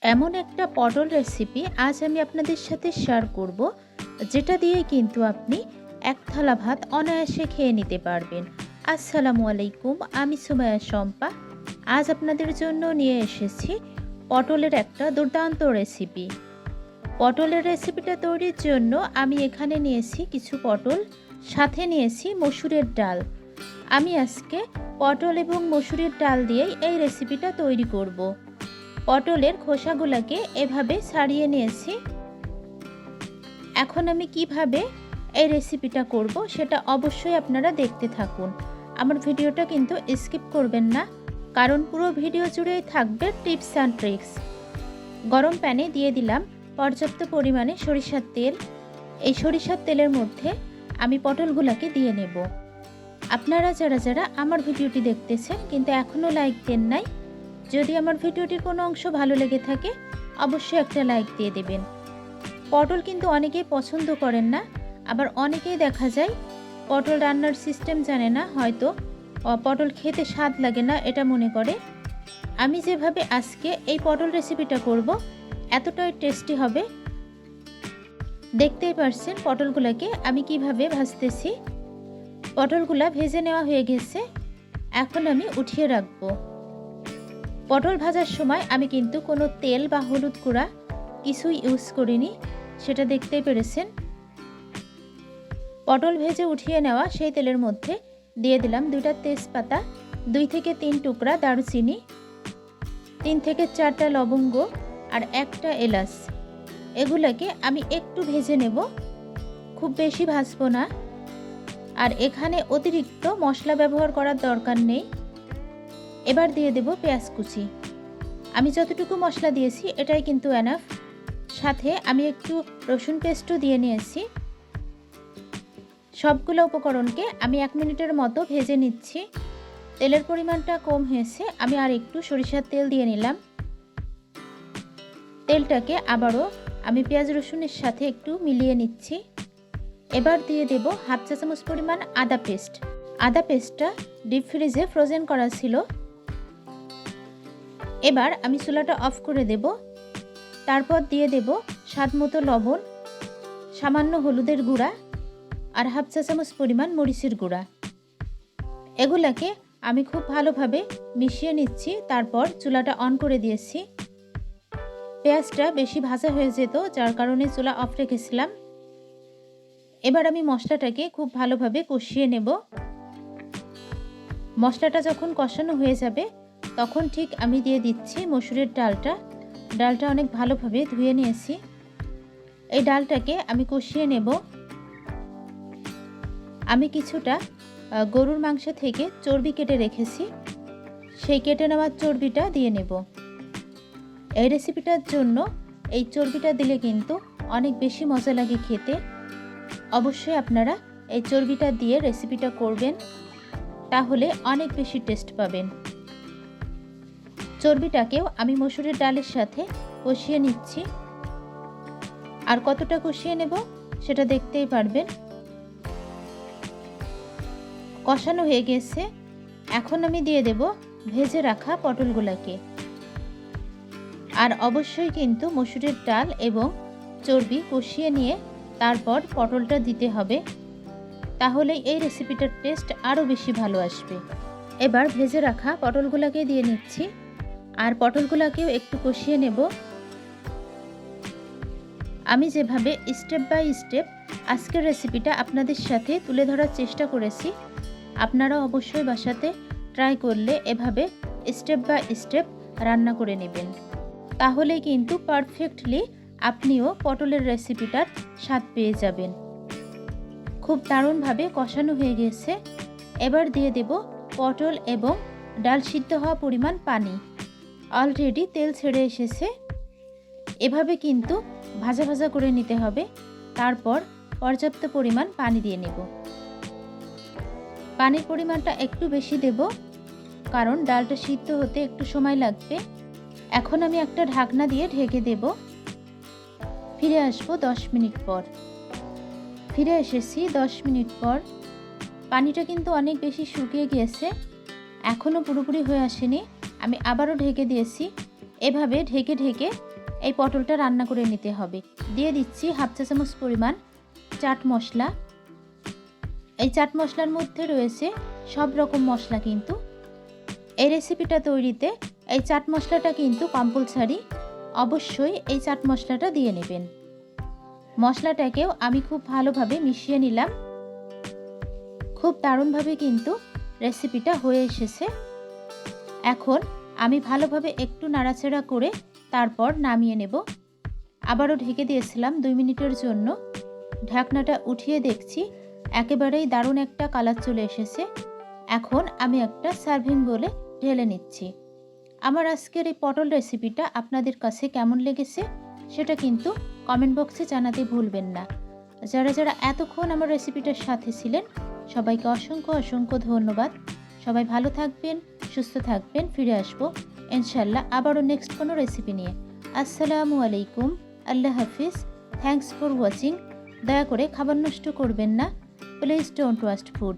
এমন একটা পটল রেসিপি আজ আমি আপনাদের সাথে শেয়ার করব, যেটা দিয়ে কিন্তু আপনি এক থালা ভাত অনায়াসে খেয়ে নিতে পারবেন। আসসালামু আলাইকুম, আমি সুমাইয়া শম্পা। আজ আপনাদের জন্য নিয়ে এসেছি পটলের একটা দুর্দান্ত রেসিপি। পটলের রেসিপিটা তৈরির জন্য আমি এখানে নিয়েছি কিছু পটল, সাথে নিয়েছি মসুরের ডাল। আমি আজকে পটল এবং মসুরের ডাল দিয়েই এই রেসিপিটা তৈরি করব। পটলের খোসাগুলোকে এভাবে ছাড়িয়ে নিয়েছি। এখন আমি কিভাবে এই রেসিপিটা করব সেটা অবশ্যই আপনারা দেখতে থাকুন। আমার ভিডিওটা কিন্তু স্কিপ করবেন না, কারণ পুরো ভিডিও জুড়েই থাকবে টিপস অ্যান্ড ট্রিক্স। গরম প্যানে দিয়ে দিলাম পর্যাপ্ত পরিমাণে সরিষার তেল। এই সরিষার তেলের মধ্যে আমি পটলগুলোকে দিয়ে নেব। আপনারা যারা যারা আমার ভিডিওটি দেখতেছেন কিন্তু এখনও লাইক দেন নাই, যদি আমার ভিডিওটির কোনো অংশ ভালো লেগে থাকে অবশ্যই একটা লাইক দিয়ে দেবেন। পটল কিন্তু অনেকেই পছন্দ করেন না, আবার অনেকেই দেখা যায় পটল রান্নার সিস্টেম জানে না, হয়তো পটল খেতে স্বাদ লাগে না এটা মনে করে। আমি যেভাবে আজকে এই পটল রেসিপিটা করব এতটাই টেস্টি হবে। দেখতেই পারছেন পটলগুলোকে আমি কিভাবে ভাজতেছি। পটলগুলা ভেজে নেওয়া হয়ে গেছে, এখন আমি উঠিয়ে রাখবো। পটল ভাজার সময় আমি কিন্তু কোনো তেল বা হলুদ গুঁড়া কিছুই ইউজ করিনি, সেটা দেখতেই পেরেছেন। পটল ভেজে উঠিয়ে নেওয়া সেই তেলের মধ্যে দিয়ে দিলাম 2টা তেজপাতা, 2 থেকে 3 টুকরা দারুচিনি, 3 থেকে 4টা লবঙ্গ আর 1টা এলাচ। এগুলোকে আমি একটু ভেজে নেব, খুব বেশি ভাজবো না। আর এখানে অতিরিক্ত মশলা ব্যবহার করার দরকার নেই। এবার দিয়ে দেব পেঁয়াজ কুচি। আমি যতটুকু মশলা দিয়েছি এটাই কিন্তু এনাফ। সাথে আমি একটু রসুন পেস্টও দিয়ে নিয়েছি। সবগুলো উপকরণকে আমি 1 মিনিটের মতো ভেজে নিচ্ছি। তেলের পরিমাণটা কম হয়েছে, আমি আর একটু সরিষার তেল দিয়ে নিলাম। তেলটাকে আবারও আমি পেঁয়াজ রসুনের সাথে একটু মিলিয়ে নিচ্ছি। এবার দিয়ে দেব 1/2 চা চামচ পরিমাণ আদা পেস্ট। আদা পেস্টটা ডিপ ফ্রিজে ফ্রোজেন করা ছিল। এবার আমি চুলাটা অফ করে দেব। তারপর দিয়ে দেব স্বাদমতো লবণ, সামান্য হলুদের গুঁড়া আর 1/2 চা চামচ পরিমাণ মরিচের গুঁড়া। এগুলাকে আমি খুব ভালোভাবে মিশিয়ে নিচ্ছি। তারপর চুলাটা অন করে দিয়েছি। পেঁয়াজটা বেশি ভাজা হয়ে যেত, যার কারণে চুলা অফ রেখেছিলাম। এবার আমি মশলাটাকে খুব ভালোভাবে কষিয়ে নেব। মশলাটা যখন কষানো হয়ে যাবে তখন ঠিক আমি দিয়ে দিচ্ছি মসুরের ডালটা। ডালটা অনেক ভালোভাবে ধুয়ে নিয়েছি। এই ডালটাকে আমি কষিয়ে নেব। আমি কিছুটা গরুর মাংস থেকে চর্বি কেটে রেখেছি, সেই কেটে নেওয়া চর্বিটা দিয়ে নেব। এই রেসিপিটার জন্য এই চর্বিটা দিলে কিন্তু অনেক বেশি মজা লাগে খেতে। অবশ্যই আপনারা এই চর্বিটা দিয়ে রেসিপিটা করবেন, তাহলে অনেক বেশি টেস্ট পাবেন। চর্বিটাকেও আমি মসুরের ডালের সাথে কষিয়ে নিচ্ছি। আর কতটা কষিয়ে নেব সেটা দেখতেই পারবেন। কষানো হয়ে গেছে, এখন আমি দিয়ে দেব ভেজে রাখা পটলগুলোকে। আর অবশ্যই কিন্তু মসুরের ডাল এবং চর্বি কষিয়ে নিয়ে তারপর পটলটা দিতে হবে, তাহলে এই রেসিপিটার টেস্ট আরও বেশি ভালো আসবে। এবার ভেজে রাখা পটলগুলোকে দিয়ে নিচ্ছি, আর পটলগুলোকেও একটু কষিয়ে নেব। আমি যেভাবে স্টেপ বাই স্টেপ আজকের রেসিপিটা আপনাদের সাথে তুলে ধরার চেষ্টা করেছি, আপনারা অবশ্যই বাসাতে ট্রাই করলে এভাবে স্টেপ বাই স্টেপ রান্না করে নেবেন, তাহলে কিন্তু পারফেক্টলি আপনিও পটলের রেসিপিটার স্বাদ পেয়ে যাবেন। খুব দারুণভাবে কষানো হয়ে গেছে। এবার দিয়ে দেব পটল এবং ডাল সিদ্ধ হওয়া পরিমাণ পানি। অলরেডি তেল ছেড়ে এসেছে। এভাবে কিন্তু ভাজা ভাজা করে নিতে হবে। তারপর পর্যাপ্ত পরিমাণ পানি দিয়ে নেব। পানির পরিমাণটা একটু বেশি দেব, কারণ ডালটা সিদ্ধ হতে একটু সময় লাগবে। এখন আমি একটা ঢাকনা দিয়ে ঢেকে দেব। ফিরে আসবো 10 মিনিট পর। ফিরে এসেছি 10 মিনিট পর। পানিটা কিন্তু অনেক বেশি শুকিয়ে গিয়েছে, এখনও পুরোপুরি হয়ে আসেনি। আমি আবারও ঢেকে দিয়েছি। এভাবে ঢেকে ঢেকে এই পটলটা রান্না করে নিতে হবে। দিয়ে দিচ্ছি হাফ চা চামচ পরিমাণ চাট মশলা। এই চাট মশলার মধ্যে রয়েছে সব রকম মশলা, কিন্তু এই রেসিপিটা তৈরিতে এই চাট মশলাটা কিন্তু কম্পালসারি। অবশ্যই এই চাট মশলাটা দিয়ে নেবেন। মশলাটাকেও আমি খুব ভালোভাবে মিশিয়ে নিলাম। খুব দারুণভাবে কিন্তু রেসিপিটা হয়ে এসেছে। এখন আমি ভালোভাবে একটু নাড়াচাড়া করে তারপর নামিয়ে নেব। আবারও ঢেকে দিয়েছিলাম 2 মিনিটের জন্য। ঢাকনাটা উঠিয়ে দেখছি একেবারেই দারুণ একটা কালার চলে এসেছে। এখন আমি একটা সার্ভিং বলে ঢেলে নিচ্ছি। আমার আজকের এই পটল রেসিপিটা আপনাদের কাছে কেমন লেগেছে সেটা কিন্তু কমেন্ট বক্সে জানাতে ভুলবেন না। যারা যারা এতক্ষণ আমার রেসিপিটার সাথে ছিলেন সবাইকে অসংখ্য অসংখ্য ধন্যবাদ। সবাই ভালো থাকবেন, সুস্থ থাকবেন। ফিরে আসবো ইনশাল্লাহ আবারও নেক্সট কোনো রেসিপি নিয়ে। আসসালামু আলাইকুম, আল্লাহ হাফিজ। Thanks for watching. দয়া করে খাবার নষ্ট করবেন না। Please don't waste food.